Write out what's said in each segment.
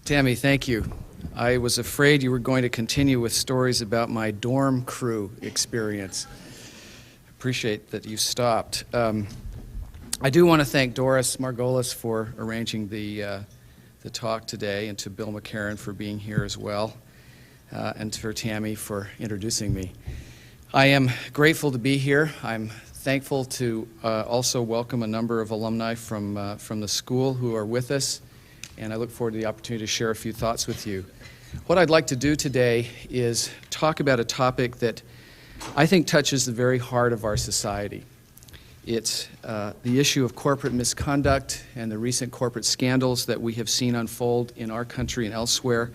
Tammy, thank you. I was afraid you were going to continue with stories about my dorm crew experience. Appreciate that you stopped. I do want to thank Doris Margolis for arranging the talk today, and to Bill McCarran for being here as well, and for Tammy for introducing me. I am grateful to be here. I'm thankful to also welcome a number of alumni from the school who are with us, and I look forward to the opportunity to share a few thoughts with you. What I'd like to do today is talk about a topic that I think touches the very heart of our society. It's the issue of corporate misconduct, and the recent corporate scandals that we have seen unfold in our country and elsewhere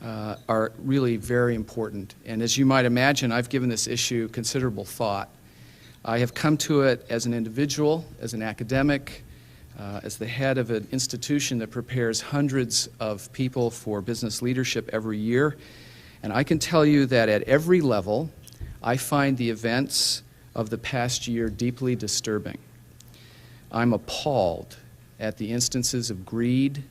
are really very important. And as you might imagine, I've given this issue considerable thought. I have come to it as an individual, as an academic, as the head of an institution that prepares hundreds of people for business leadership every year. And I can tell you that at every level, I find the events of the past year deeply disturbing. I'm appalled at the instances of greed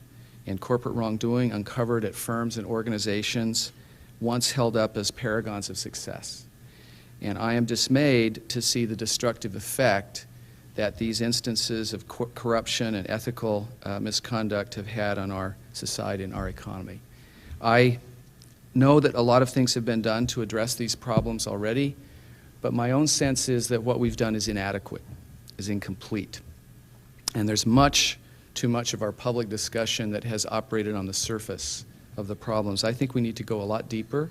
and corporate wrongdoing uncovered at firms and organizations once held up as paragons of success. And I am dismayed to see the destructive effect that these instances of corruption and ethical misconduct have had on our society and our economy. I know that a lot of things have been done to address these problems already, but my own sense is that what we've done is inadequate, is incomplete. And there's too much of our public discussion that has operated on the surface of the problems. I think we need to go a lot deeper,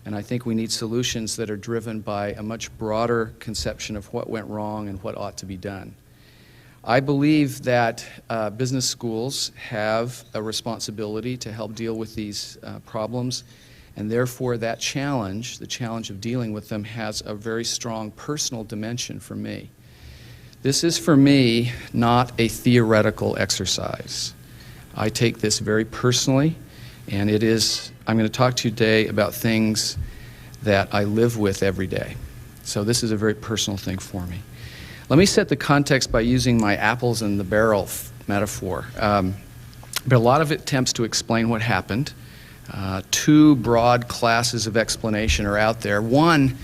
and I think we need solutions that are driven by a much broader conception of what went wrong and what ought to be done. I believe that business schools have a responsibility to help deal with these problems, and therefore that challenge, the challenge of dealing with them, has a very strong personal dimension for me. This is, for me, not a theoretical exercise. I take this very personally, and I'm going to talk to you today about things that I live with every day. So this is a very personal thing for me. Let me set the context by using my apples in the barrel metaphor. But a lot of it attempts to explain what happened. Two broad classes of explanation are out there. One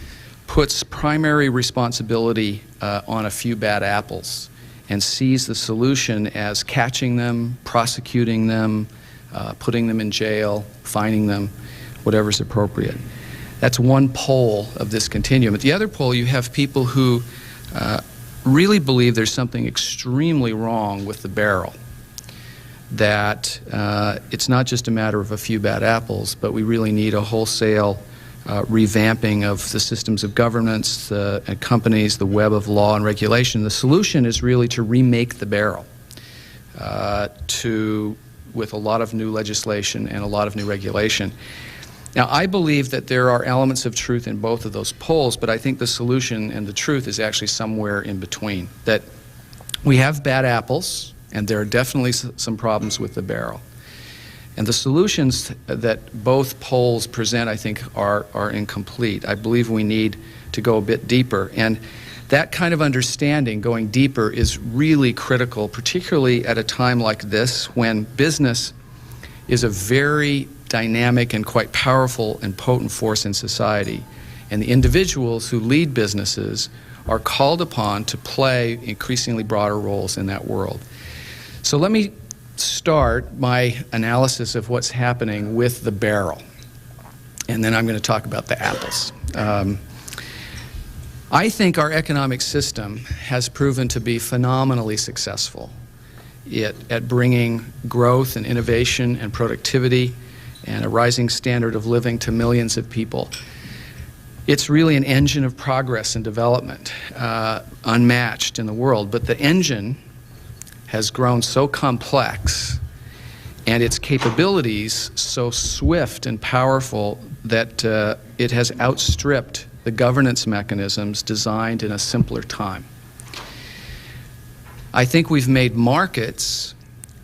puts primary responsibility on a few bad apples and sees the solution as catching them, prosecuting them, putting them in jail, fining them, whatever's appropriate. That's one pole of this continuum. At the other pole, you have people who really believe there's something extremely wrong with the barrel, that it's not just a matter of a few bad apples, but we really need a wholesale revamping of the systems of governance, the companies, the web of law and regulation. The solution is really to remake the barrel, with a lot of new legislation and a lot of new regulation. Now, I believe that there are elements of truth in both of those poles, but I think the solution and the truth is actually somewhere in between. That we have bad apples, and there are definitely some problems with the barrel. And the solutions that both poles present, I think, are incomplete. I believe we need to go a bit deeper. And that kind of understanding, going deeper, is really critical, particularly at a time like this when business is a very dynamic and quite powerful and potent force in society. And the individuals who lead businesses are called upon to play increasingly broader roles in that world. So let me start my analysis of what's happening with the barrel, and then I'm going to talk about the apples. I think our economic system has proven to be phenomenally successful at bringing growth and innovation and productivity and a rising standard of living to millions of people. It's really an engine of progress and development, unmatched in the world. But the engine has grown so complex and its capabilities so swift and powerful that it has outstripped the governance mechanisms designed in a simpler time. I think we've made markets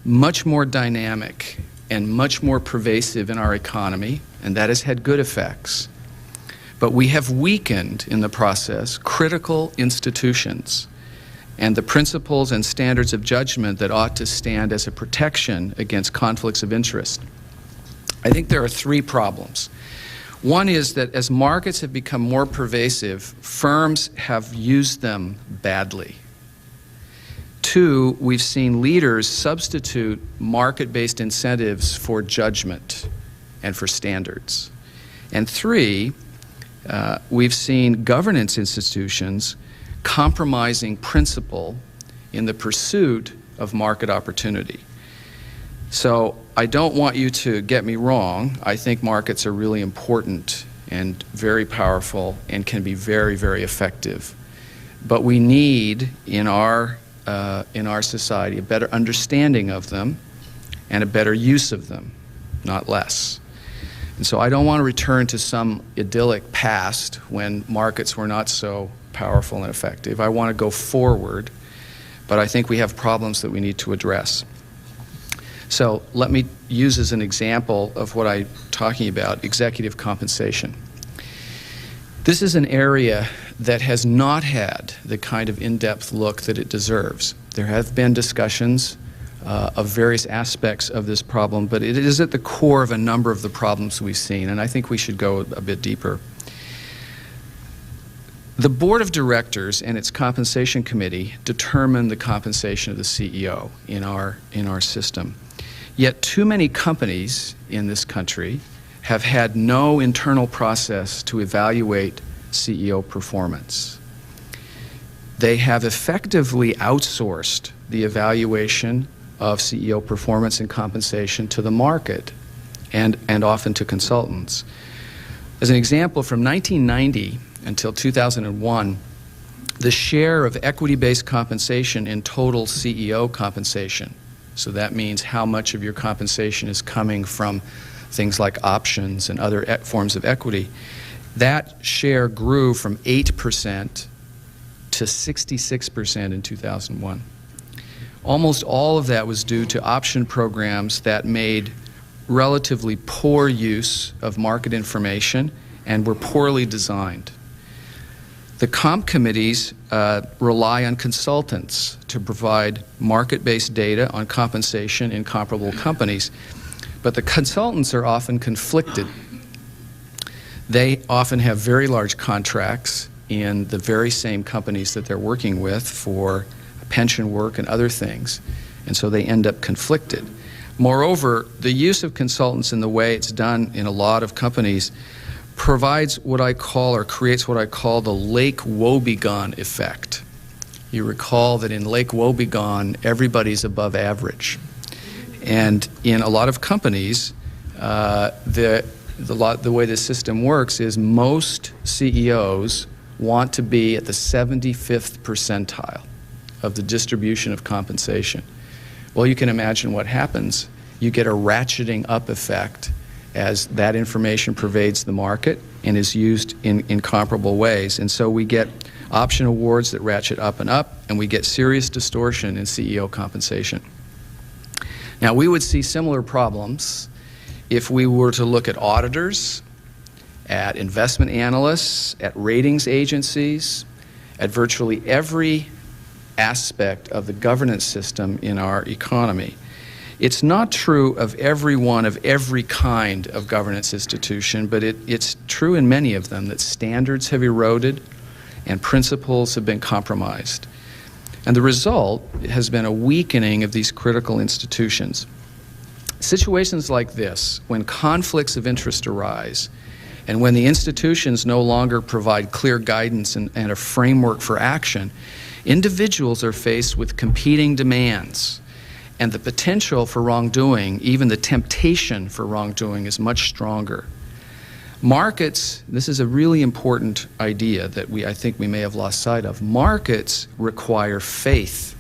much more dynamic and much more pervasive in our economy, and that has had good effects. But we have weakened in the process critical institutions and the principles and standards of judgment that ought to stand as a protection against conflicts of interest. I think there are three problems. One is that as markets have become more pervasive, firms have used them badly. Two, we've seen leaders substitute market-based incentives for judgment and for standards. And three, we've seen governance institutions compromising principle in the pursuit of market opportunity. So I don't want you to get me wrong. I think markets are really important and very powerful and can be very, very effective. But we need in our society a better understanding of them and a better use of them, not less. And so I don't want to return to some idyllic past when markets were not so powerful and effective. I want to go forward, but I think we have problems that we need to address. So let me use as an example of what I'm talking about, executive compensation. This is an area that has not had the kind of in-depth look that it deserves. There have been discussions of various aspects of this problem, but it is at the core of a number of the problems we've seen, and I think we should go a bit deeper. The board of directors and its compensation committee determine the compensation of the CEO in our system. Yet too many companies in this country have had no internal process to evaluate CEO performance. They have effectively outsourced the evaluation of CEO performance and compensation to the market and often to consultants. As an example, from 1990 until 2001, the share of equity-based compensation in total CEO compensation, so that means how much of your compensation is coming from things like options and other forms of equity, that share grew from 8% to 66% in 2001. Almost all of that was due to option programs that made relatively poor use of market information and were poorly designed. The comp committees rely on consultants to provide market-based data on compensation in comparable companies, but the consultants are often conflicted. They often have very large contracts in the very same companies that they're working with for pension work and other things, and so they end up conflicted. Moreover, the use of consultants in the way it's done in a lot of companies provides what I call, or creates what I call, the Lake Wobegon effect. You recall that in Lake Wobegon, everybody's above average. And in a lot of companies, the way the system works is most CEOs want to be at the 75th percentile of the distribution of compensation. Well, you can imagine what happens. You get a ratcheting up effect as that information pervades the market and is used in comparable ways. And so we get option awards that ratchet up, and we get serious distortion in CEO compensation. Now, we would see similar problems if we were to look at auditors, at investment analysts, at ratings agencies, at virtually every aspect of the governance system in our economy. It's not true of every one of every kind of governance institution, but it's true in many of them that standards have eroded and principles have been compromised. And the result has been a weakening of these critical institutions. Situations like this, when conflicts of interest arise, and when the institutions no longer provide clear guidance and a framework for action, individuals are faced with competing demands. And the potential for wrongdoing, even the temptation for wrongdoing, is much stronger. Markets, this is a really important idea that I think we may have lost sight of. Markets require faith.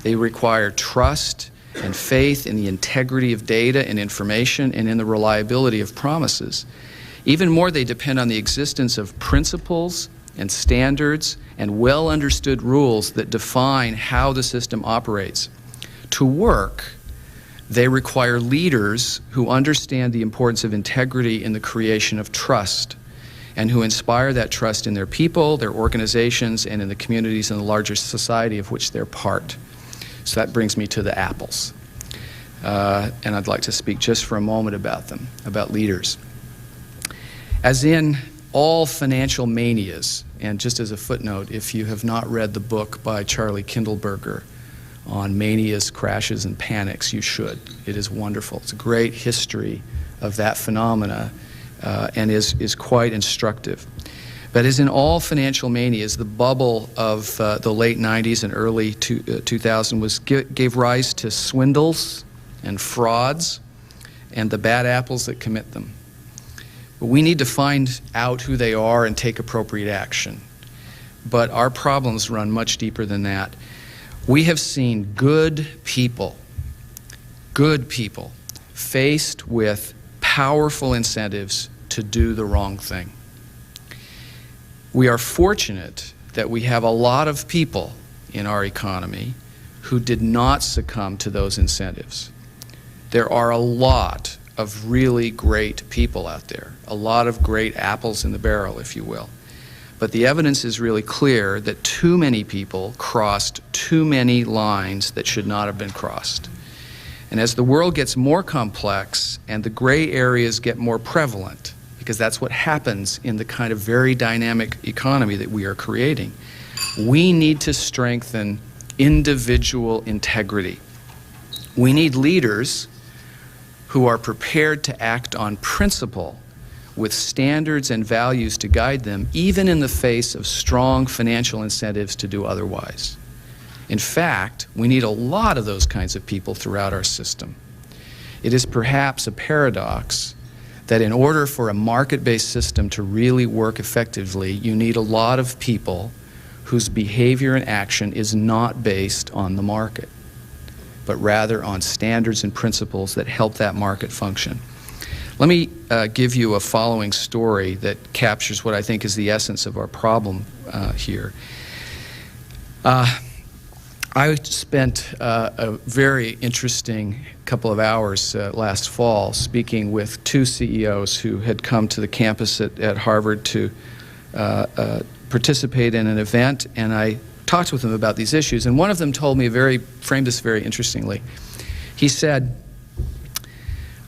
They require trust and faith in the integrity of data and information and in the reliability of promises. Even more, they depend on the existence of principles and standards and well-understood rules that define how the system operates. To work, they require leaders who understand the importance of integrity in the creation of trust and who inspire that trust in their people, their organizations, and in the communities and the larger society of which they're part. So that brings me to the apples. and I'd like to speak just for a moment about them, about leaders. As in all financial manias, and just as a footnote, if you have not read the book by Charlie Kindleberger on manias, crashes, and panics, you should. It is wonderful. It's a great history of that phenomena and is quite instructive. But as in all financial manias, the bubble of the late 90s and early 2000 gave rise to swindles and frauds and the bad apples that commit them. But we need to find out who they are and take appropriate action. But our problems run much deeper than that. We have seen good people, faced with powerful incentives to do the wrong thing. We are fortunate that we have a lot of people in our economy who did not succumb to those incentives. There are a lot of really great people out there, a lot of great apples in the barrel, if you will. But the evidence is really clear that too many people crossed too many lines that should not have been crossed. And as the world gets more complex and the gray areas get more prevalent, because that's what happens in the kind of very dynamic economy that we are creating, we need to strengthen individual integrity. We need leaders who are prepared to act on principle with standards and values to guide them, even in the face of strong financial incentives to do otherwise. In fact, we need a lot of those kinds of people throughout our system. It is perhaps a paradox that in order for a market-based system to really work effectively, you need a lot of people whose behavior and action is not based on the market, but rather on standards and principles that help that market function. Let me give you a following story that captures what I think is the essence of our problem here. I spent a very interesting couple of hours last fall speaking with two CEOs who had come to the campus at Harvard to participate in an event, and I talked with them about these issues. And one of them told me framed this very interestingly. He said,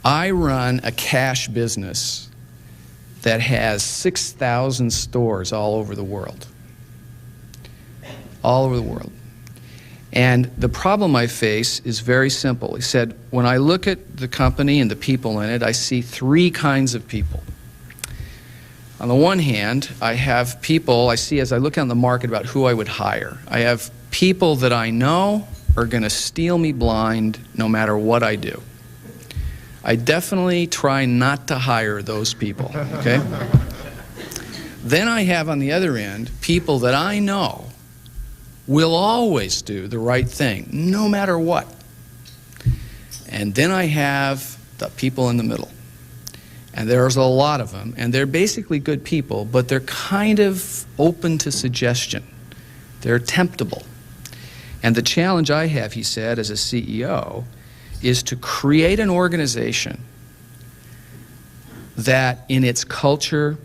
I run a cash business that has 6,000 stores all over the world. All over the world. And the problem I face is very simple. He said, when I look at the company and the people in it, I see three kinds of people. On the one hand, I have people I see as I look on the market about who I would hire. I have people that I know are going to steal me blind no matter what I do. I definitely try not to hire those people, okay? Then I have on the other end people that I know will always do the right thing, no matter what. And then I have the people in the middle. And there's a lot of them, and they're basically good people, but they're kind of open to suggestion. They're temptable. And the challenge I have, he said, as a CEO, is to create an organization that in its culture,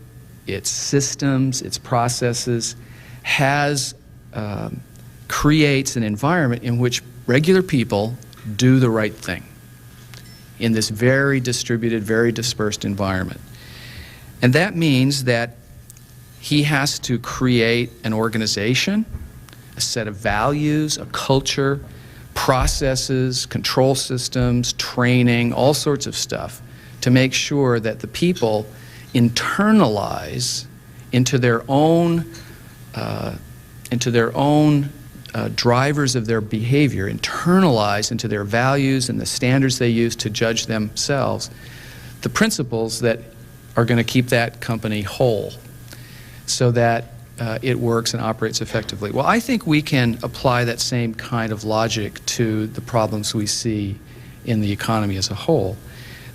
its systems, its processes, creates an environment in which regular people do the right thing in this very distributed, very dispersed environment. And that means that he has to create an organization, a set of values, a culture, processes, control systems, training, all sorts of stuff to make sure that the people internalize into their own drivers of their behavior, internalize into their values and the standards they use to judge themselves, the principles that are going to keep that company whole so that it works and operates effectively. Well, I think we can apply that same kind of logic to the problems we see in the economy as a whole.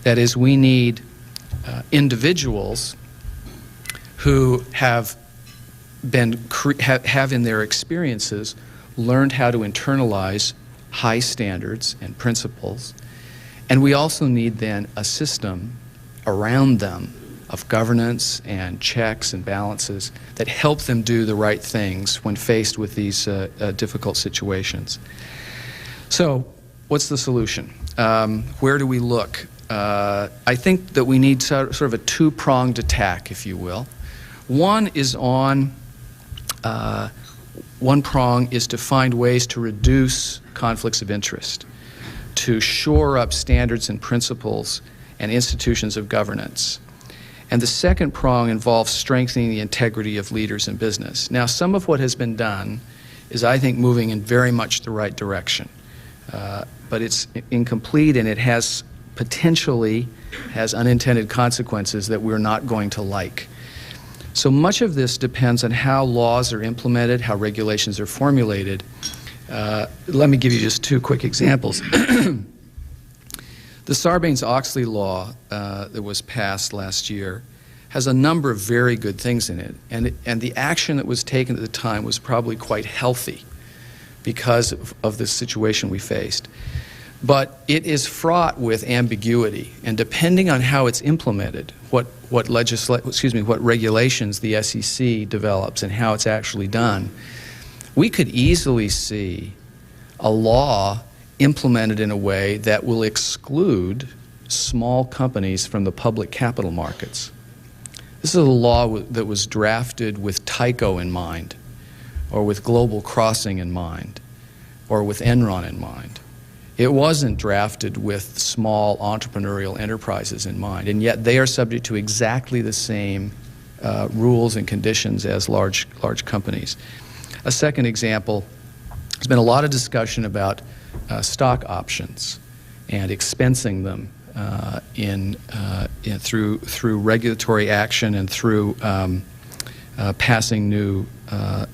That is, we need individuals who have in their experiences learned how to internalize high standards and principles. And we also need then a system around them of governance and checks and balances that help them do the right things when faced with these difficult situations. So what's the solution? Where do we look? I think that we need sort of a two-pronged attack, if you will. One prong is to find ways to reduce conflicts of interest, to shore up standards and principles and institutions of governance. And the second prong involves strengthening the integrity of leaders in business. Now, some of what has been done is, I think, moving in very much the right direction. But it's incomplete, and it has potentially has unintended consequences that we're not going to like. So much of this depends on how laws are implemented, how regulations are formulated. Let me give you just two quick examples. The Sarbanes-Oxley law that was passed last year has a number of very good things in it, and the action that was taken at the time was probably quite healthy because of the situation we faced. But it is fraught with ambiguity, and depending on how it's implemented, what regulations the SEC develops and how it's actually done, we could easily see a law implemented in a way that will exclude small companies from the public capital markets. This is a law that was drafted with Tyco in mind, or with Global Crossing in mind, or with Enron in mind. It wasn't drafted with small entrepreneurial enterprises in mind, and yet they are subject to exactly the same rules and conditions as large companies. A second example, there's been a lot of discussion about stock options and expensing them through regulatory action and through passing new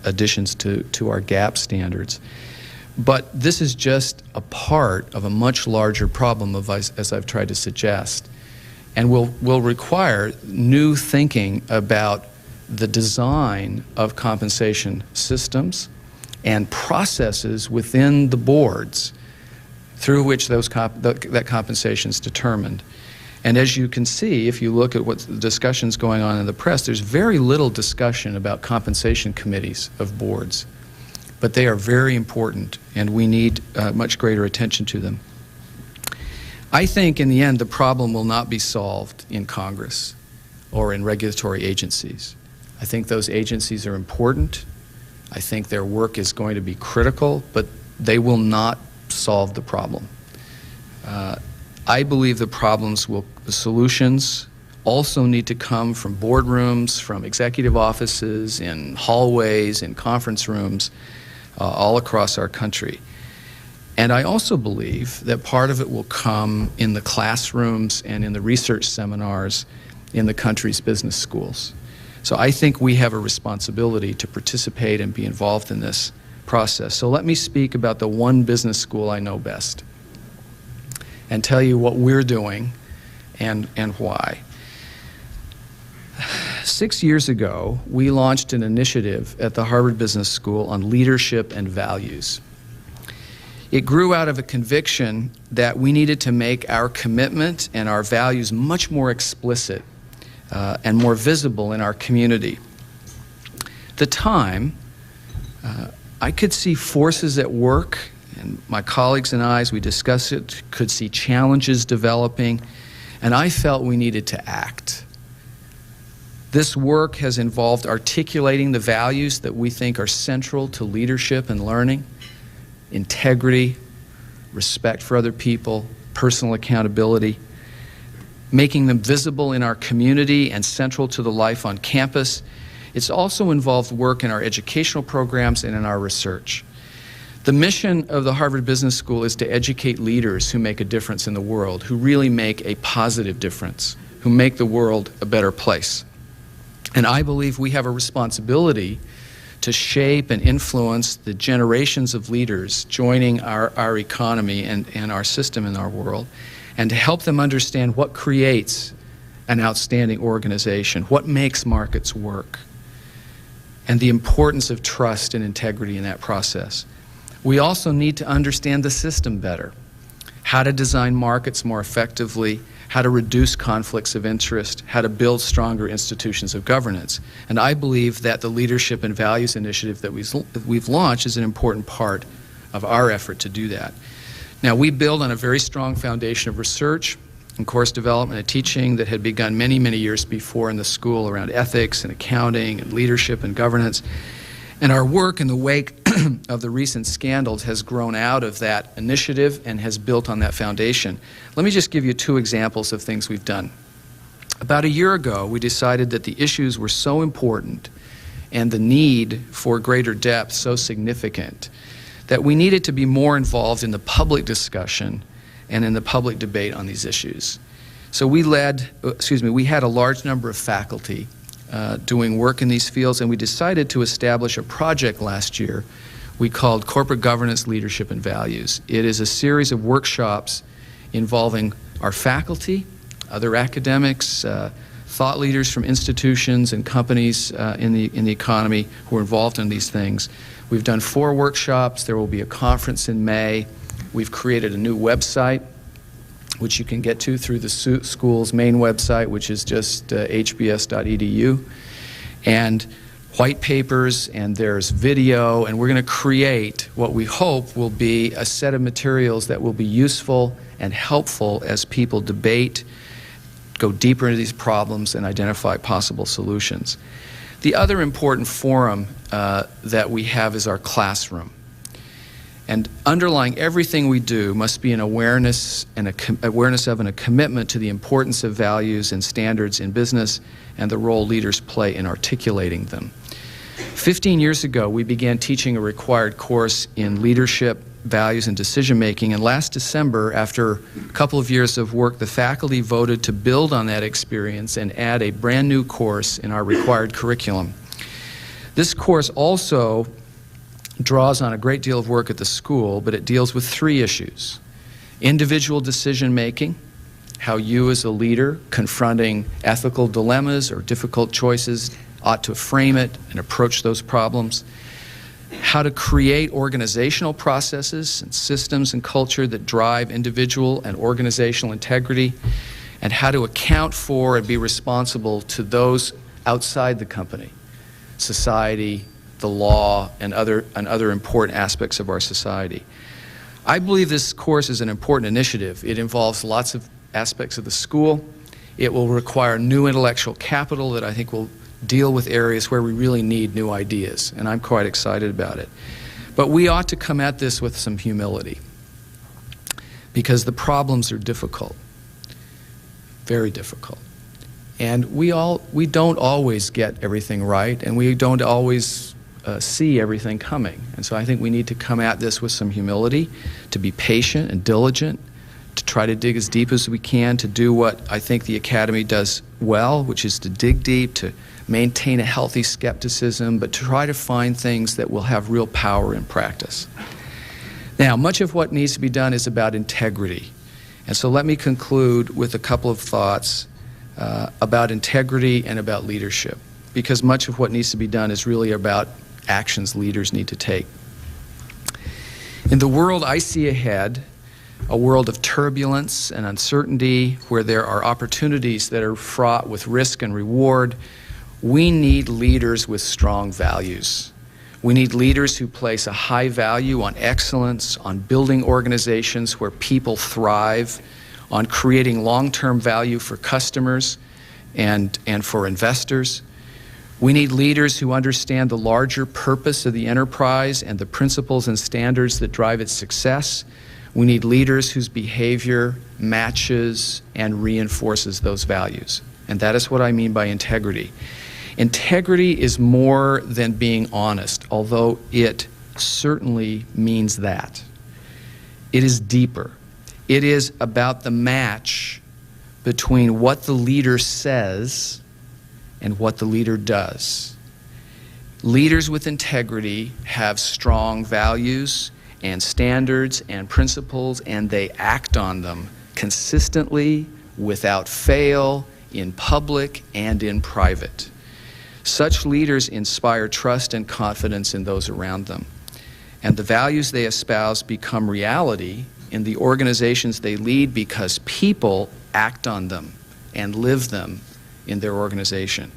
additions to our GAAP standards. But this is just a part of a much larger problem, as I've tried to suggest, and will require new thinking about the design of compensation systems and processes within the boards through which that compensation is determined. And as you can see, if you look at what the discussions going on in the press, there's very little discussion about compensation committees of boards. But they are very important, and we need much greater attention to them. I think in the end the problem will not be solved in Congress or in regulatory agencies. I think those agencies are important. I think their work is going to be critical, but they will not solve the problem. I believe the solutions also need to come from boardrooms, from executive offices, in hallways, in conference rooms, all across our country. And I also believe that part of it will come in the classrooms and in the research seminars in the country's business schools. So I think we have a responsibility to participate and be involved in this process. So let me speak about the one business school I know best and tell you what we're doing and why. 6 years ago, we launched an initiative at the Harvard Business School on leadership and values. It grew out of a conviction that we needed to make our commitment and our values much more explicit and more visible in our community. At the time, I could see forces at work, and my colleagues and I, as we discussed it, could see challenges developing, and I felt we needed to act. This work has involved articulating the values that we think are central to leadership and learning: integrity, respect for other people, personal accountability, making them visible in our community and central to the life on campus. It's also involved work in our educational programs and in our research. The mission of the Harvard Business School is to educate leaders who make a difference in the world, who really make a positive difference, who make the world a better place. And I believe we have a responsibility to shape and influence the generations of leaders joining our economy and our system in our world, and to help them understand what creates an outstanding organization, what makes markets work, and the importance of trust and integrity in that process. We also need to understand the system better, how to design markets more effectively, how to reduce conflicts of interest, how to build stronger institutions of governance. And I believe that the Leadership and Values Initiative that we've launched is an important part of our effort to do that. Now, we build on a very strong foundation of research and course development and teaching that had begun many, many years before in the school around ethics and accounting and leadership and governance. And our work in the wake of the recent scandals has grown out of that initiative and has built on that foundation. Let me just give you 2 examples of things we've done. About a year ago, we decided that the issues were so important and the need for greater depth so significant that we needed to be more involved in the public discussion and in the public debate on these issues. So we had a large number of faculty doing work in these fields, and we decided to establish a project last year we called Corporate Governance, Leadership, and Values. It is a series of workshops involving our faculty, other academics, thought leaders from institutions and companies in the economy who are involved in these things. We've done 4 workshops. There will be a conference in May. We've created a new website, which you can get to through the school's main website, which is just hbs.edu, and white papers, and there's video, and we're going to create what we hope will be a set of materials that will be useful and helpful as people debate, go deeper into these problems, and identify possible solutions. The other important forum that we have is our classroom. And underlying everything we do must be an awareness and a commitment to the importance of values and standards in business and the role leaders play in articulating them. 15 years ago, we began teaching a required course in leadership, values, and decision-making, and last December, after a couple of years of work, the faculty voted to build on that experience and add a brand new course in our required curriculum. This course also draws on a great deal of work at the school, but it deals with 3 issues. Individual decision-making, how you as a leader confronting ethical dilemmas or difficult choices ought to frame it and approach those problems. How to create organizational processes and systems and culture that drive individual and organizational integrity, and how to account for and be responsible to those outside the company, society, the law, and other important aspects of our society. I believe this course is an important initiative. It involves lots of aspects of the school. It will require new intellectual capital that I think will deal with areas where we really need new ideas, and I'm quite excited about it. But we ought to come at this with some humility, because the problems are difficult, very difficult. And we don't always get everything right, and we don't always see everything coming. And so I think we need to come at this with some humility, to be patient and diligent, to try to dig as deep as we can, to do what I think the Academy does well, which is to dig deep, to maintain a healthy skepticism, but to try to find things that will have real power in practice. Now, much of what needs to be done is about integrity. And so let me conclude with a couple of thoughts about integrity and about leadership, because much of what needs to be done is really about actions leaders need to take. In the world I see ahead, a world of turbulence and uncertainty where there are opportunities that are fraught with risk and reward, we need leaders with strong values. We need leaders who place a high value on excellence, on building organizations where people thrive, on creating long-term value for customers and for investors. We need leaders who understand the larger purpose of the enterprise and the principles and standards that drive its success. We need leaders whose behavior matches and reinforces those values. And that is what I mean by integrity. Integrity is more than being honest, although it certainly means that. It is deeper. It is about the match between what the leader says and what the leader does. Leaders with integrity have strong values and standards and principles, and they act on them consistently, without fail, in public and in private. Such leaders inspire trust and confidence in those around them. And the values they espouse become reality in the organizations they lead because people act on them and live them in their organization.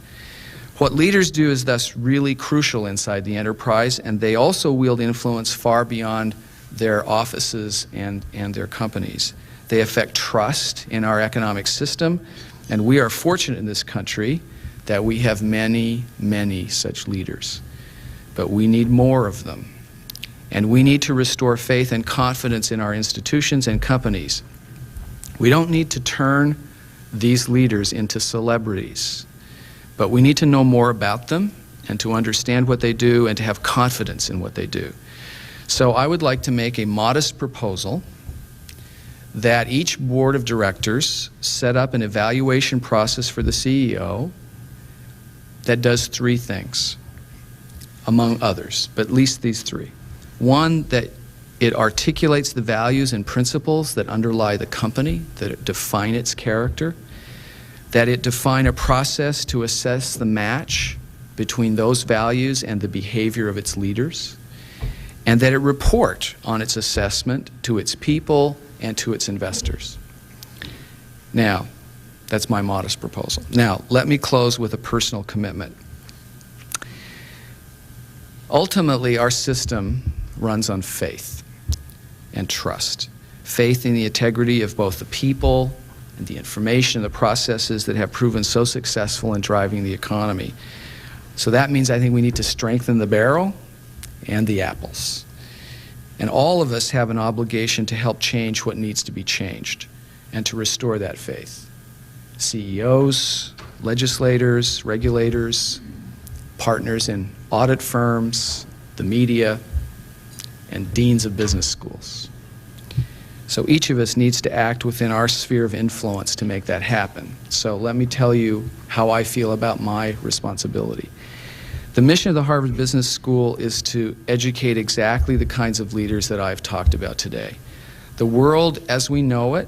What leaders do is thus really crucial inside the enterprise, and they also wield influence far beyond their offices and their companies. They affect trust in our economic system, and we are fortunate in this country that we have many, many such leaders. But we need more of them. And we need to restore faith and confidence in our institutions and companies. We don't need to turn these leaders into celebrities, but we need to know more about them and to understand what they do and to have confidence in what they do. So I would like to make a modest proposal that each board of directors set up an evaluation process for the CEO that does three things, among others, but at least these three. One, that it articulates the values and principles that underlie the company, that define its character, that it define a process to assess the match between those values and the behavior of its leaders, and that it report on its assessment to its people and to its investors. Now, that's my modest proposal. Now, let me close with a personal commitment. Ultimately, our system runs on faith and trust. Faith in the integrity of both the people and the information, the processes that have proven so successful in driving the economy. So that means I think we need to strengthen the barrel and the apples. And all of us have an obligation to help change what needs to be changed and to restore that faith. CEOs, legislators, regulators, partners in audit firms, the media, and deans of business schools. So each of us needs to act within our sphere of influence to make that happen. So let me tell you how I feel about my responsibility. The mission of the Harvard Business School is to educate exactly the kinds of leaders that I've talked about today. The world as we know it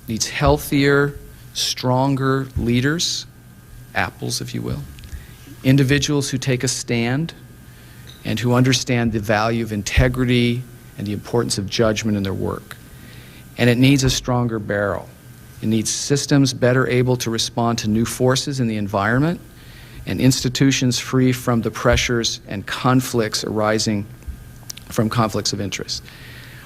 needs healthier, stronger leaders, apples if you will, individuals who take a stand and who understand the value of integrity and the importance of judgment in their work. And it needs a stronger barrel. It needs systems better able to respond to new forces in the environment and institutions free from the pressures and conflicts arising from conflicts of interest.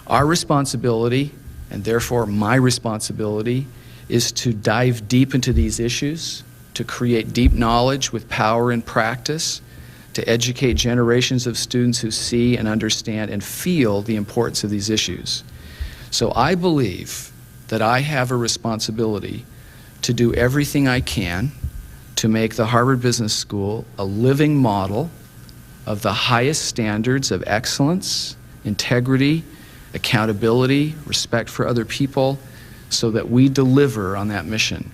Our responsibility, and therefore my responsibility, is to dive deep into these issues, to create deep knowledge with power and practice, to educate generations of students who see and understand and feel the importance of these issues. So I believe that I have a responsibility to do everything I can to make the Harvard Business School a living model of the highest standards of excellence, integrity, accountability, respect for other people, so that we deliver on that mission.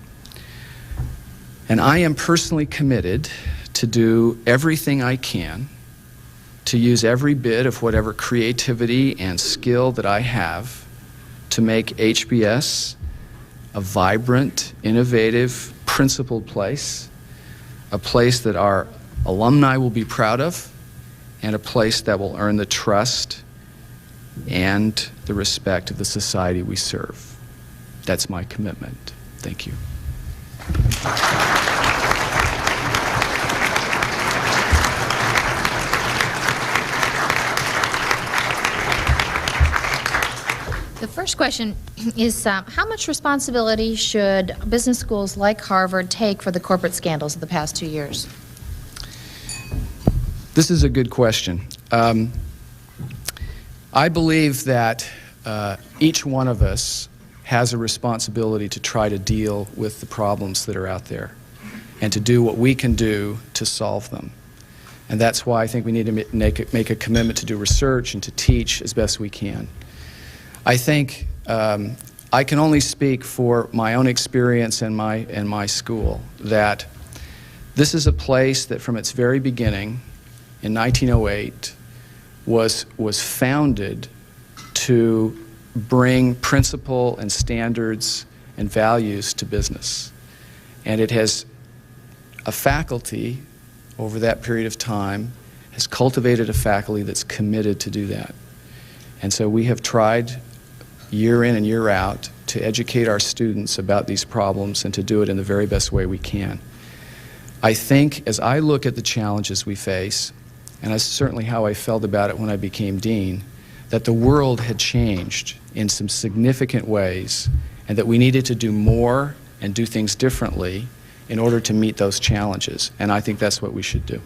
And I am personally committed to do everything I can to use every bit of whatever creativity and skill that I have to make HBS a vibrant, innovative, principled place, a place that our alumni will be proud of, and a place that will earn the trust and the respect of the society we serve. That's my commitment. Thank you. The first question is, how much responsibility should business schools like Harvard take for the corporate scandals of the past 2 years? This is a good question. I believe that each one of us has a responsibility to try to deal with the problems that are out there and to do what we can do to solve them. And that's why I think we need to make a commitment to do research and to teach as best we can. I think I can only speak for my own experience and my school, that this is a place that from its very beginning in 1908 was founded to bring principle and standards and values to business. And it has a faculty over that period of time has cultivated a faculty that's committed to do that. And so we have tried year in and year out to educate our students about these problems and to do it in the very best way we can. I think as I look at the challenges we face, and that's certainly how I felt about it when I became dean, that the world had changed in some significant ways and that we needed to do more and do things differently in order to meet those challenges. And I think that's what we should do.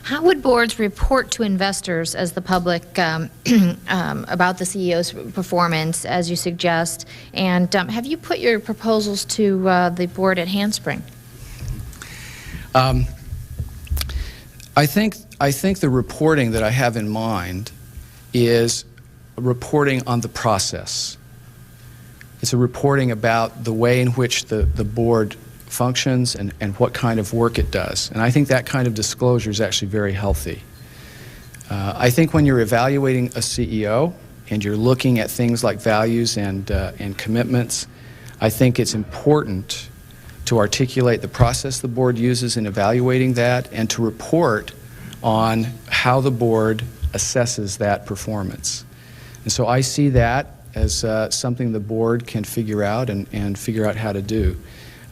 How would boards report to investors as the public about the CEO's performance, as you suggest? And have you put your proposals to the board at Handspring? I think the reporting that I have in mind is reporting on the process. It's a reporting about the way in which the board functions and what kind of work it does. And I think that kind of disclosure is actually very healthy. I think when you're evaluating a CEO and you're looking at things like values and commitments, I think it's important to articulate the process the board uses in evaluating that and to report on how the board assesses that performance. And so I see that as something the board can figure out and figure out how to do.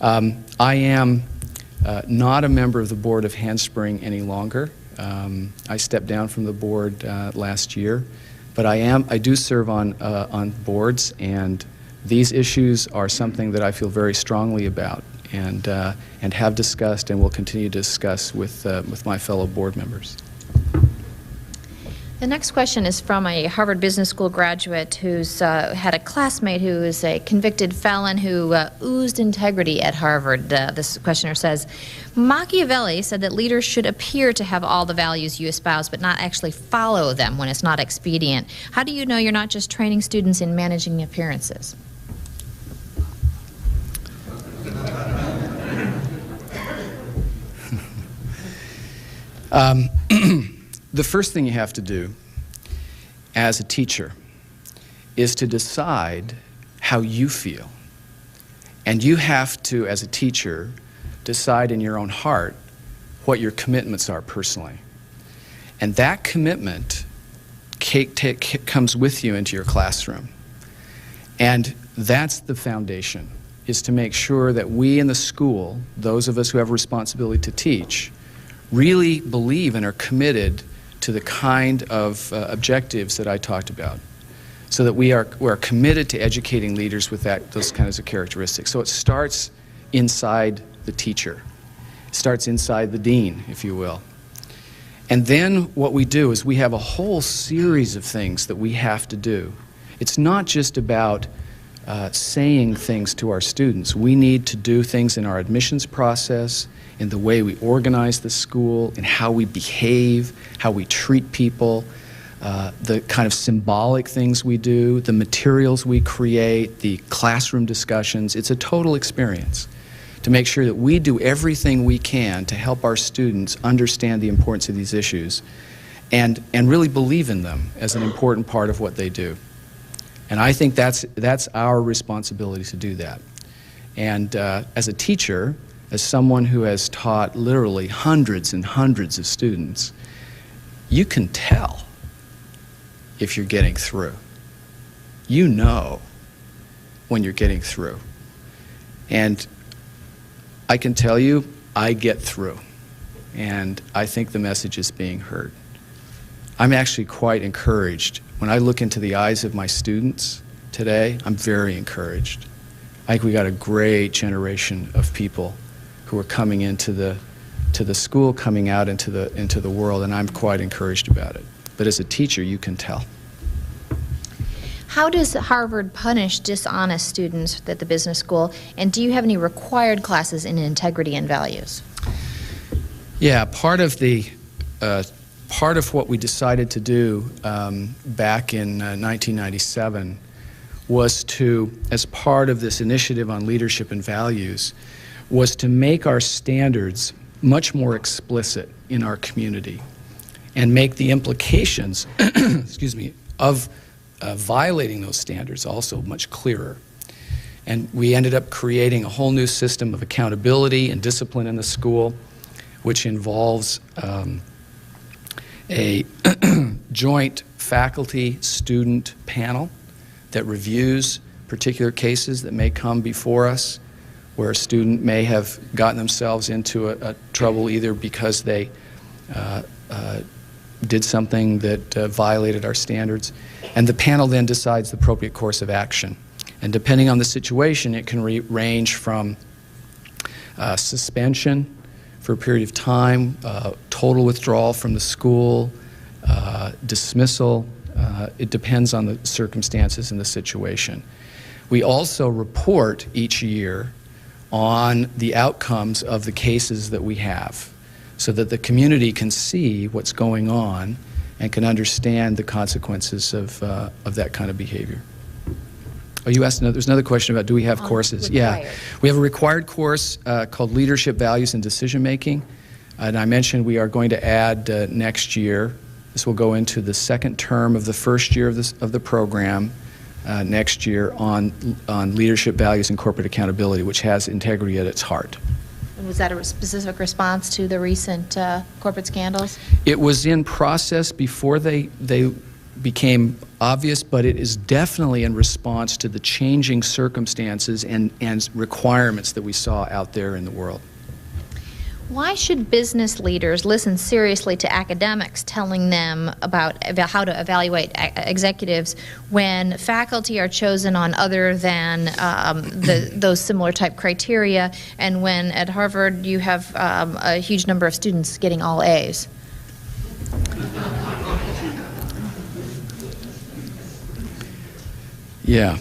I am not a member of the board of Handspring any longer. I stepped down from the board last year, but I do serve on boards, and these issues are something that I feel very strongly about and have discussed and will continue to discuss with my fellow board members. The next question is from a Harvard Business School graduate who's had a classmate who is a convicted felon who oozed integrity at Harvard. This questioner says, Machiavelli said that leaders should appear to have all the values you espouse, but not actually follow them when it's not expedient. How do you know you're not just training students in managing appearances? The first thing you have to do as a teacher is to decide how you feel. And you have to, as a teacher, decide in your own heart what your commitments are personally. And that commitment comes with you into your classroom. And that's the foundation, is to make sure that we in the school, those of us who have a responsibility to teach, really believe and are committed to the kind of objectives that I talked about, so that we are committed to educating leaders with those kinds of characteristics. So it starts inside the teacher. It starts inside the dean, if you will. And then what we do is we have a whole series of things that we have to do. It's not just about saying things to our students. We need to do things in our admissions process, in the way we organize the school, in how we behave, how we treat people, the kind of symbolic things we do, the materials we create, the classroom discussions. It's a total experience to make sure that we do everything we can to help our students understand the importance of these issues and really believe in them as an important part of what they do. And I think that's our responsibility to do that. And as a teacher, as someone who has taught literally hundreds and hundreds of students, you can tell if you're getting through. You know when you're getting through. And I can tell you, I get through. And I think the message is being heard. I'm actually quite encouraged. When I look into the eyes of my students today, I'm very encouraged. I think we got a great generation of people who are coming into the school, coming out into the world, and I'm quite encouraged about it. But as a teacher, you can tell. How does Harvard punish dishonest students at the business school, and do you have any required classes in integrity and values? Yeah, part of what we decided to do back in 1997 was to, as part of this initiative on leadership and values, was to make our standards much more explicit in our community and make the implications excuse me, of violating those standards also much clearer. And we ended up creating a whole new system of accountability and discipline in the school, which involves a joint faculty-student panel that reviews particular cases that may come before us, where a student may have gotten themselves into a trouble either because they did something that violated our standards, and the panel then decides the appropriate course of action. And depending on the situation, it can range from suspension for a period of time, total withdrawal from the school, dismissal. It depends on the circumstances and the situation. We also report each year on the outcomes of the cases that we have, so that the community can see what's going on and can understand the consequences of that kind of behavior. Oh, you asked there's another question about do we have courses? Required. Yeah, we have a required course called Leadership Values and Decision Making, and I mentioned we are going to add next year. This will go into the second term of the first year of the program next year on leadership values and corporate accountability, which has integrity at its heart. And was that a specific response to the recent corporate scandals? It was in process before they became obvious, but it is definitely in response to the changing circumstances and requirements that we saw out there in the world. Why should business leaders listen seriously to academics telling them about how to evaluate executives when faculty are chosen on other than those similar type criteria, and when at Harvard you have a huge number of students getting all A's? Yeah.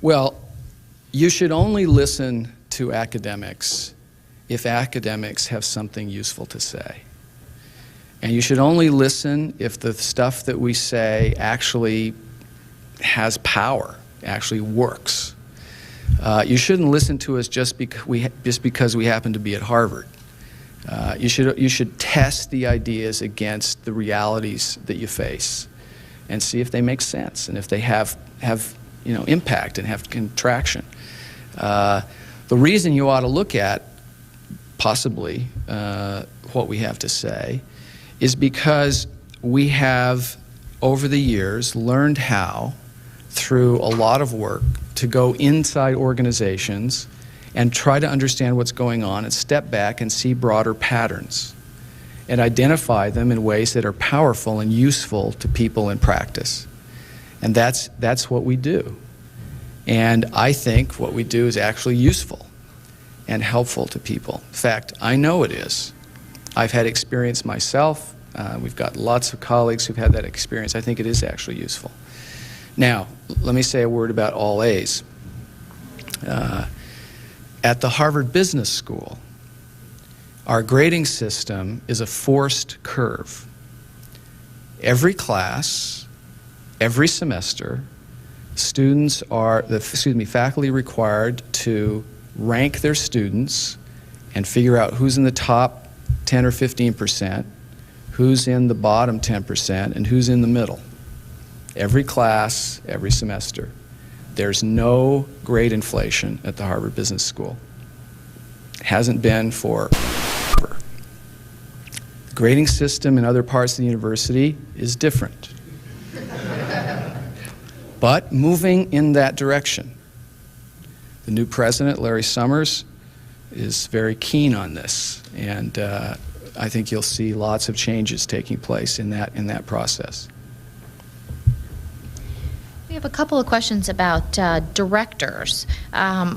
Well, you should only listen to academics if academics have something useful to say. And you should only listen if the stuff that we say actually has power, actually works. You shouldn't listen to us just because we happen to be at Harvard. You should test the ideas against the realities that you face and see if they make sense and if they have impact and have traction. The reason you ought to look at, possibly, what we have to say is because we have, over the years, learned how, through a lot of work, to go inside organizations and try to understand what's going on and step back and see broader patterns and identify them in ways that are powerful and useful to people in practice. And that's what we do. And I think what we do is actually useful and helpful to people. In fact, I know it is. I've had experience myself. We've got lots of colleagues who've had that experience. I think it is actually useful. Now, let me say a word about all A's. At the Harvard Business School, our grading system is a forced curve. Every class, every semester, faculty required to rank their students and figure out who's in the top 10 or 15%, who's in the bottom 10%, and who's in the middle. Every class, every semester. There's no grade inflation at the Harvard Business School. It hasn't been forever. The grading system in other parts of the university is different. But moving in that direction. The new president, Larry Summers, is very keen on this, and I think you'll see lots of changes taking place in that process. We have a couple of questions about directors.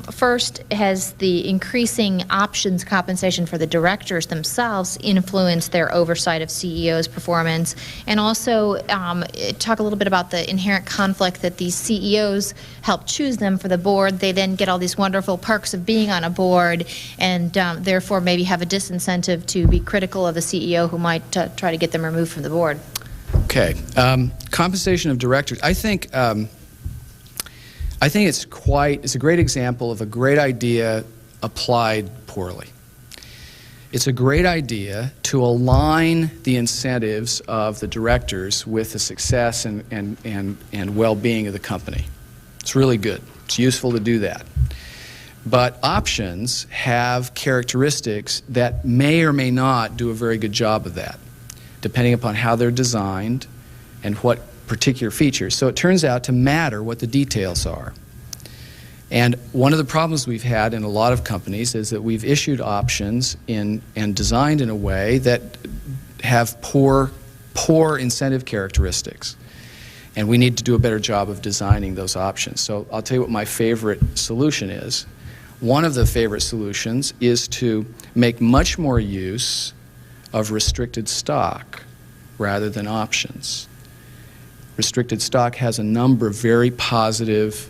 First, has the increasing options compensation for the directors themselves influenced their oversight of CEOs' performance? And also, talk a little bit about the inherent conflict that these CEOs help choose them for the board. They then get all these wonderful perks of being on a board, and therefore maybe have a disincentive to be critical of the CEO who might try to get them removed from the board. Okay, compensation of directors. I think it's a great example of a great idea applied poorly. It's a great idea to align the incentives of the directors with the success and well-being of the company. It's really good. It's useful to do that. But options have characteristics that may or may not do a very good job of that, depending upon how they're designed and what particular features. So it turns out to matter what the details are. And one of the problems we've had in a lot of companies is that we've issued options and designed in a way that have poor incentive characteristics. And we need to do a better job of designing those options. So I'll tell you what my favorite solution is. One of the favorite solutions is to make much more use of restricted stock rather than options. Restricted stock has a number of very positive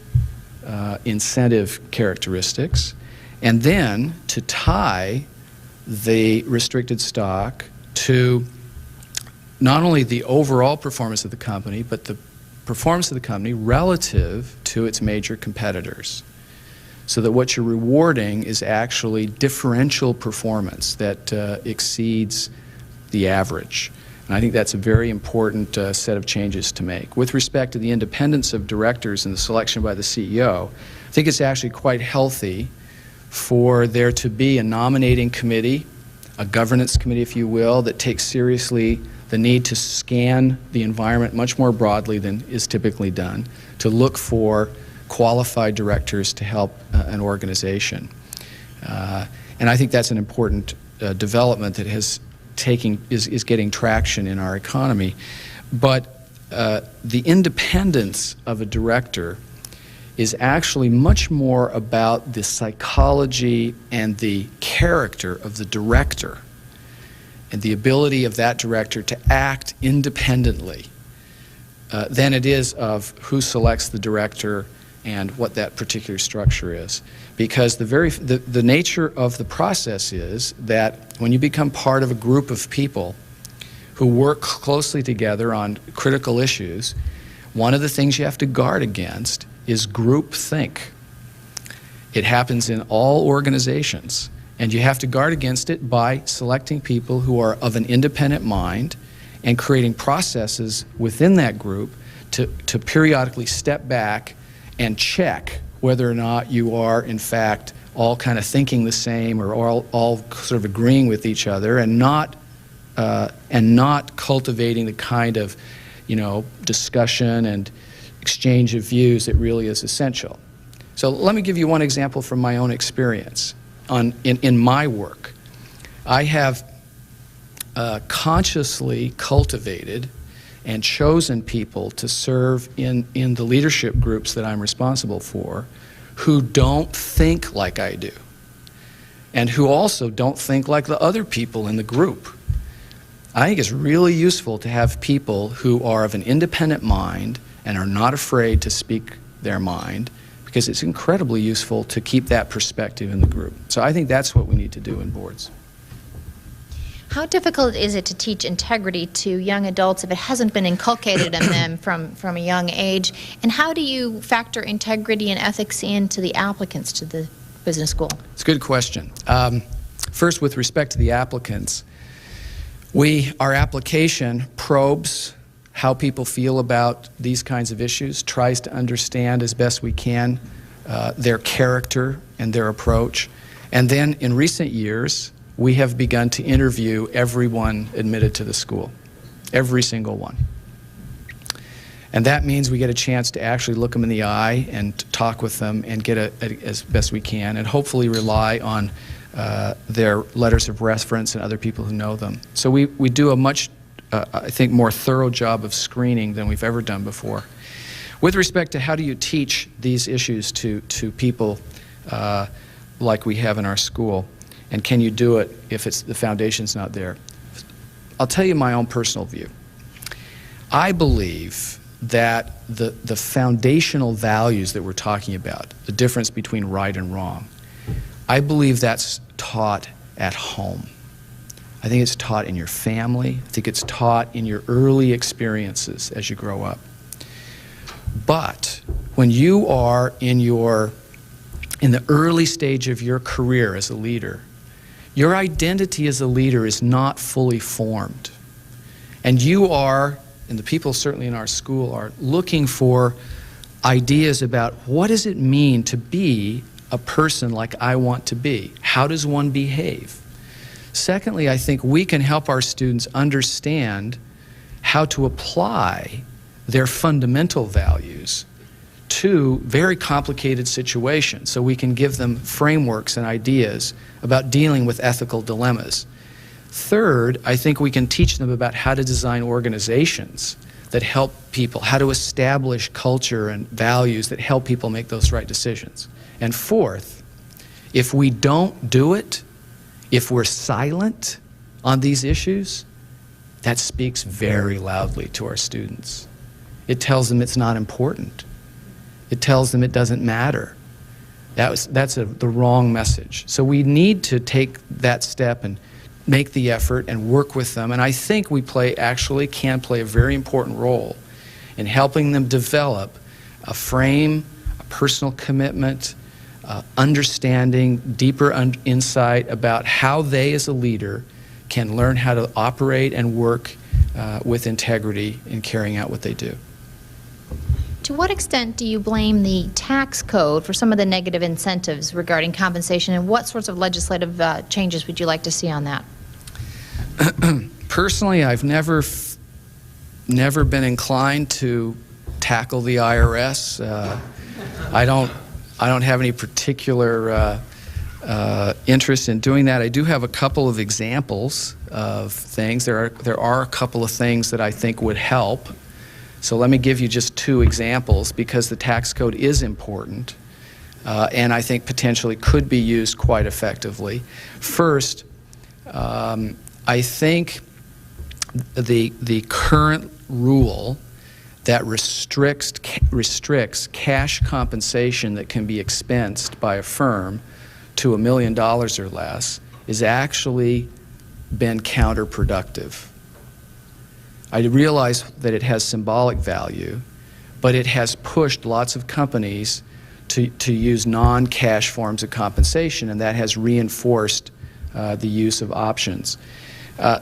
incentive characteristics, and then to tie the restricted stock to not only the overall performance of the company, but the performance of the company relative to its major competitors. So that what you're rewarding is actually differential performance that exceeds the average. And I think that's a very important set of changes to make. With respect to the independence of directors and the selection by the CEO, I think it's actually quite healthy for there to be a nominating committee, a governance committee, if you will, that takes seriously the need to scan the environment much more broadly than is typically done, to look for qualified directors to help an organization. And I think that's an important development that is getting traction in our economy. But the independence of a director is actually much more about the psychology and the character of the director and the ability of that director to act independently than it is of who selects the director and what that particular structure is. Because the nature of the process is that when you become part of a group of people who work closely together on critical issues, one of the things you have to guard against is groupthink. It happens in all organizations, and you have to guard against it by selecting people who are of an independent mind and creating processes within that group to periodically step back and check whether or not you are, in fact, all kind of thinking the same or all sort of agreeing with each other, and not cultivating the kind of, discussion and exchange of views that really is essential. So let me give you one example from my own experience. In my work, I have consciously cultivated and chosen people to serve in the leadership groups that I'm responsible for who don't think like I do, and who also don't think like the other people in the group. I think it's really useful to have people who are of an independent mind and are not afraid to speak their mind, because it's incredibly useful to keep that perspective in the group. So I think that's what we need to do in boards. How difficult is it to teach integrity to young adults if it hasn't been inculcated in them from a young age? And how do you factor integrity and ethics into the applicants to the business school? It's a good question. First, with respect to the applicants, our application probes how people feel about these kinds of issues, tries to understand as best we can their character and their approach. And then in recent years, we have begun to interview everyone admitted to the school, every single one. And that means we get a chance to actually look them in the eye and talk with them and get as best we can, and hopefully rely on their letters of reference and other people who know them. So we do a much, I think, more thorough job of screening than we've ever done before. With respect to how do you teach these issues to people like we have in our school, and can you do it if the foundation's not there? I'll tell you my own personal view. I believe that the foundational values that we're talking about, the difference between right and wrong, I believe that's taught at home. I think it's taught in your family. I think it's taught in your early experiences as you grow up. But when you are in the early stage of your career as a leader, your identity as a leader is not fully formed. And you are, and the people certainly in our school are, looking for ideas about what does it mean to be a person like I want to be? How does one behave? Secondly, I think we can help our students understand how to apply their fundamental values to very complicated situations so we can give them frameworks and ideas about dealing with ethical dilemmas. Third, I think we can teach them about how to design organizations that help people, how to establish culture and values that help people make those right decisions. And fourth, if we don't do it, if we're silent on these issues, that speaks very loudly to our students. It tells them it's not important. It tells them it doesn't matter. That's the wrong message. So we need to take that step and make the effort and work with them. And I think we actually can play a very important role in helping them develop a frame, a personal commitment, understanding, deeper insight about how they as a leader can learn how to operate and work with integrity in carrying out what they do. To what extent do you blame the tax code for some of the negative incentives regarding compensation, and what sorts of legislative changes would you like to see on that? Personally, I've never been inclined to tackle the IRS. I don't have any particular interest in doing that. I do have a couple of examples of things. There are a couple of things that I think would help. So let me give you just two examples, because the tax code is important and I think potentially could be used quite effectively. First, I think the current rule that restricts cash compensation that can be expensed by a firm to $1 million or less is actually been counterproductive. I realize that it has symbolic value, but it has pushed lots of companies to use non-cash forms of compensation, and that has reinforced the use of options.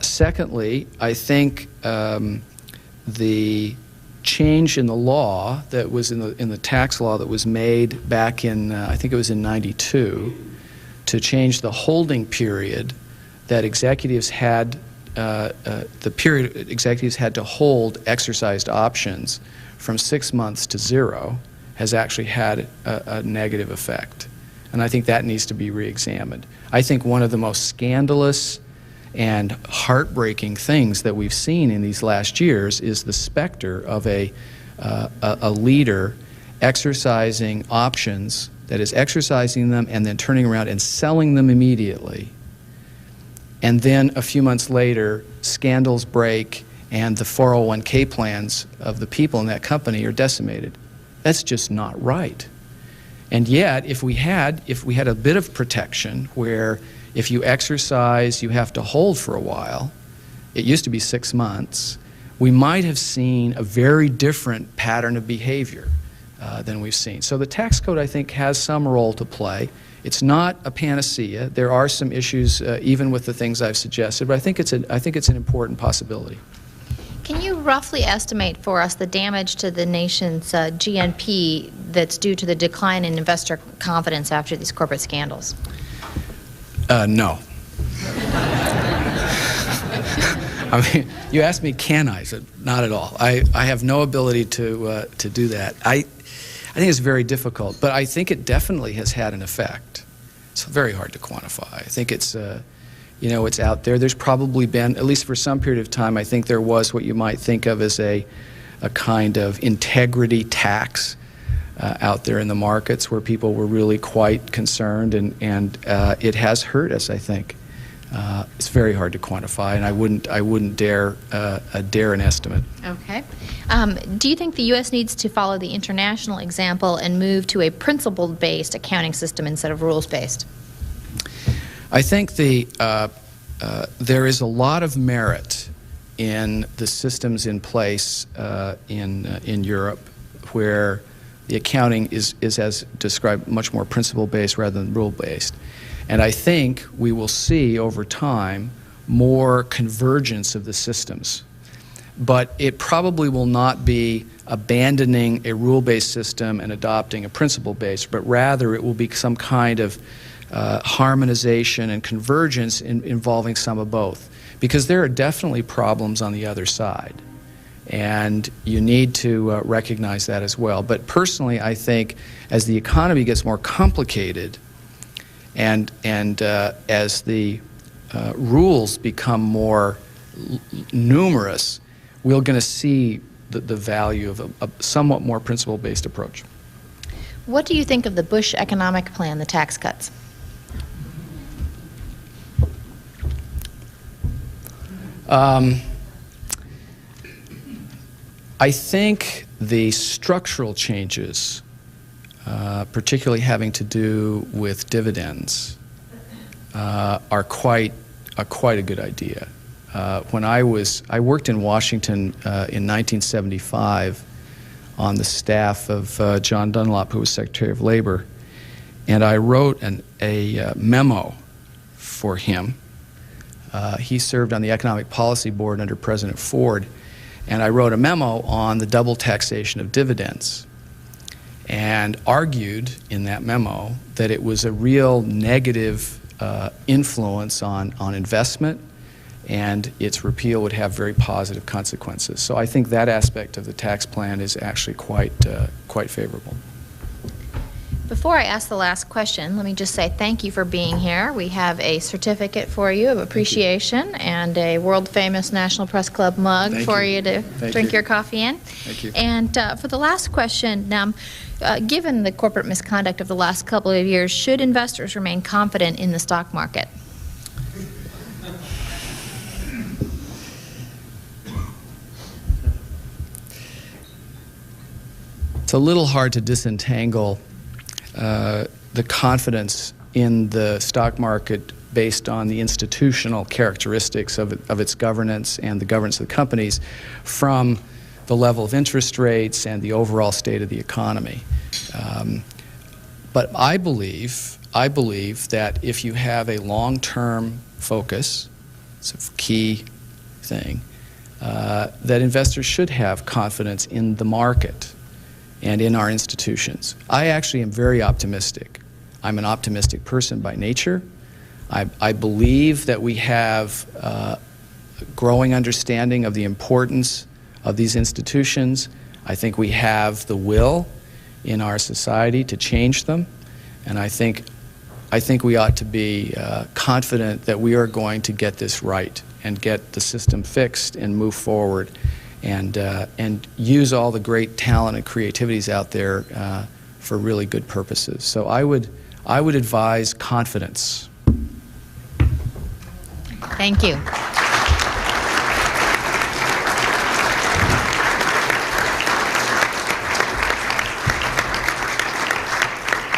Secondly, I think the change in the law that was in the tax law that was made back in, I think it was in '92, to change the holding period that executives had, the period executives had to hold exercised options from 6 months to 0 has actually had a negative effect. And I think that needs to be re-examined. I think one of the most scandalous and heartbreaking things that we've seen in these last years is the specter of a leader exercising options, that is exercising them and then turning around and selling them immediately. And then a few months later, scandals break and the 401k plans of the people in that company are decimated. That's just not right. And yet, if we had a bit of protection where if you exercise, you have to hold for a while, it used to be 6 months, we might have seen a very different pattern of behavior than we've seen. So the tax code, I think, has some role to play. It's not a panacea. There are some issues, even with the things I've suggested, but I think it's an important possibility. Can you roughly estimate for us the damage to the nation's GNP that's due to the decline in investor confidence after these corporate scandals? No. I mean, you asked me, can I? So not at all. I have no ability to do that. I think it's very difficult, but I think it definitely has had an effect. It's very hard to quantify. I think it's, it's out there. There's probably been, at least for some period of time, I think there was what you might think of as a kind of integrity tax out there in the markets where people were really quite concerned, and it has hurt us, I think. It's very hard to quantify, and I wouldn't dare an estimate. Okay. Do you think the U.S. needs to follow the international example and move to a principle-based accounting system instead of rules-based? I think there is a lot of merit in the systems in place in Europe, where the accounting is as described, much more principle-based rather than rule-based. And I think we will see over time more convergence of the systems. But it probably will not be abandoning a rule-based system and adopting a principle-based, but rather it will be some kind of harmonization and convergence involving some of both. Because there are definitely problems on the other side. And you need to recognize that as well. But personally, I think as the economy gets more complicated and as the rules become more numerous, we're going to see the value of a somewhat more principle-based approach. What do you think of the Bush economic plan, the tax cuts? I think the structural changes, particularly having to do with dividends, are quite a good idea. When I worked in Washington in 1975 on the staff of John Dunlop, who was Secretary of Labor, and I wrote a memo for him. He served on the Economic Policy Board under President Ford, and I wrote a memo on the double taxation of dividends and argued in that memo that it was a real negative influence on investment, and its repeal would have very positive consequences. So I think that aspect of the tax plan is actually quite favorable. Before I ask the last question, let me just say thank you for being here. We have a certificate for you of appreciation and a world-famous National Press Club mug for you to drink your coffee in. Thank you. And for the last question, given the corporate misconduct of the last couple of years, should investors remain confident in the stock market? It's a little hard to disentangle the confidence in the stock market based on the institutional characteristics of its governance and the governance of the companies from the level of interest rates and the overall state of the economy. But I believe that if you have a long-term focus, it's a key thing, that investors should have confidence in the market and in our institutions. I actually am very optimistic. I'm an optimistic person by nature. I believe that we have a growing understanding of the importance of these institutions. I think we have the will in our society to change them, and I think we ought to be confident that we are going to get this right and get the system fixed and move forward and use all the great talent and creativities out there for really good purposes. So I would advise confidence. Thank you.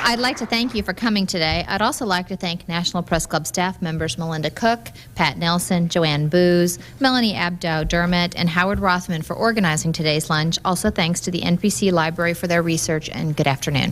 I'd like to thank you for coming today. I'd also like to thank National Press Club staff members Melinda Cook, Pat Nelson, Joanne Booz, Melanie Abdow-Dermott, and Howard Rothman for organizing today's lunch. Also thanks to the NPC Library for their research, and good afternoon.